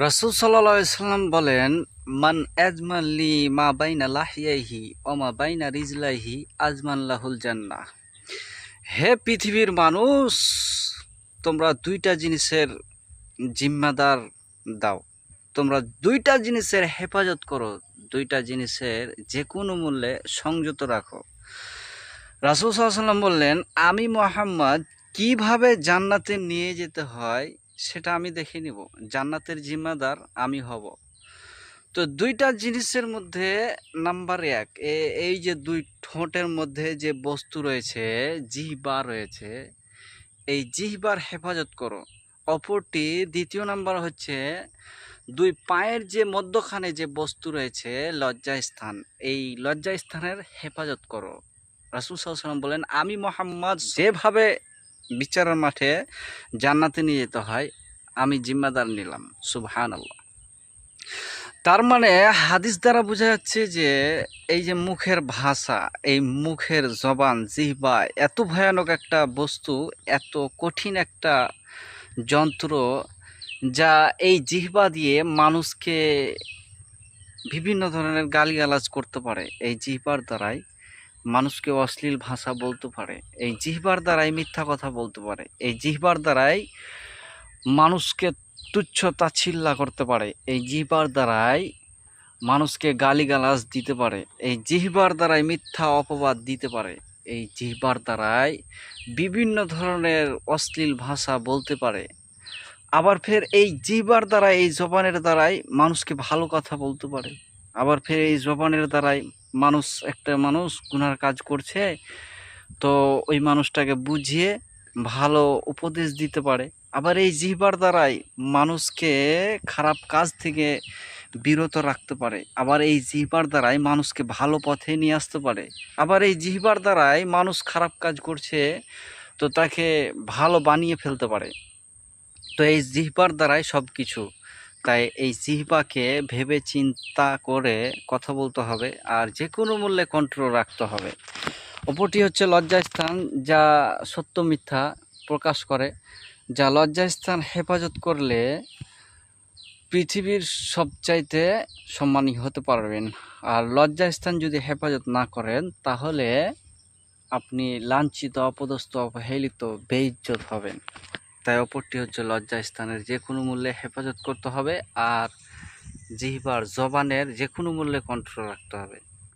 রাসূল সাল্লাল্লাহু আলাইহি সাল্লাম বলেন, মান আজমান লি মা বাইনা লাহিয়াইহি ওয়া মা বাইনা রিজলাইহি আজমান লাহুল জান্নাহ। হে পৃথিবীর মানুষ, তোমরা দুইটা জিনিসের জিম্মাদার দাও, তোমরা দুইটা জিনিসের হেফাজত করো, দুইটা জিনিসের যে কোনো মূল্যে সংযত রাখো। রাসূল সাল্লাল্লাহু আলাইহি সাল্লাম বললেন, আমি মুহাম্মদ কিভাবে জান্নাতে নিয়ে যেতে হয় সেটা আমি দেখে নিব, জান্নাতের জিম্মাদার আমি হব। তো দুইটা জিনিসের মধ্যে নাম্বার এক, এই যে দুই ঠোঁটের মধ্যে যে বস্তু রয়েছে, জিহ্বা রয়েছে, এই জিহ্বার হেফাজত করো। অপরটি দ্বিতীয় নাম্বার হচ্ছে দুই পায়ের যে মধ্যখানে যে বস্তু রয়েছে লজ্জাস্থান, এই লজ্জাস্থানের হেফাজত করো। রাসূল সাল্লাল্লাহু আলাইহি ওয়াসাল্লাম বলেন, আমি মুহাম্মদ যেভাবে বিচারের মাঠে জান্নাতে নিয়ে যেতে হয় আমি জিম্মাদার নিলাম। সুবহানাল্লাহ। তার মানে হাদিস দ্বারা বোঝা যাচ্ছে যে এই যে মুখের ভাষা, এই মুখের জবান, জিহ্বা এত ভয়ানক একটা বস্তু, এত কঠিন একটা যন্ত্র, যা এই জিহ্বা দিয়ে মানুষকে বিভিন্ন ধরনের গালিগালাজ করতে পারে। এই জিহ্বার দ্বারাই মানুষকে অশ্লীল ভাষা বলতে পারে, এই জিহ্বার দ্বারাই মিথ্যা কথা বলতে পারে, এই জিহ্বার দ্বারাই মানুষকে তুচ্ছ তাচ্ছিল্য করতে পারে, এই জিহ্বার দ্বারাই মানুষকে গালিগালাজ দিতে পারে, এই জিহ্বার দ্বারাই মিথ্যা অপবাদ দিতে পারে, এই জিহ্বার দ্বারাই বিভিন্ন ধরনের অশ্লীল ভাষা বলতে পারে। আবার ফের এই জিহ্বার দ্বারা, এই জবানের দ্বারাই মানুষকে ভালো কথা বলতে পারে। আবার ফের এই জবানের দ্বারাই একটা মানুষ গুনার কাজ করছে, তো ওই মানুষটাকে বুঝিয়ে ভালো উপদেশ দিতে পারে। আবার এই জিহ্বার দ্বারাই মানুষকে খারাপ কাজ থেকে বিরত রাখতে পারে। আবার এই জিহ্বার দ্বারাই মানুষকে ভালো পথে নিয়ে আসতে পারে। আবার এই জিহ্বার দ্বারাই মানুষ খারাপ কাজ করছে, তো তাকে ভালো বানিয়ে ফেলতে পারে। তো এই জিহ্বার দ্বারাই সব কিছু। তাই এই জিহ্বাকে ভেবে চিন্তা করে কথা বলতে হবে, আর যে কোনো মূল্যে কন্ট্রোল রাখতে হবে। অপরটি হচ্ছে লজ্জাস্থান, যা সত্য মিথ্যা প্রকাশ করে, যা লজ্জাস্থান হেফাজত করলে পৃথিবীর সবচাইতে সম্মানী হতে পারবেন। আর লজ্জাস্থান যদি হেফাজত না করেন তাহলে আপনি লাঞ্ছিত, অপদস্থ, অবহেলিত, বেইজ্জত হবেন। তাই অপরটি হচ্ছে লজ্জাস্থানের যে কোনো মূল্যে হেফাজত করতে হবে, আর জিহ্বার জবানের যে কোনো মূল্যে কন্ট্রোল রাখতে হবে।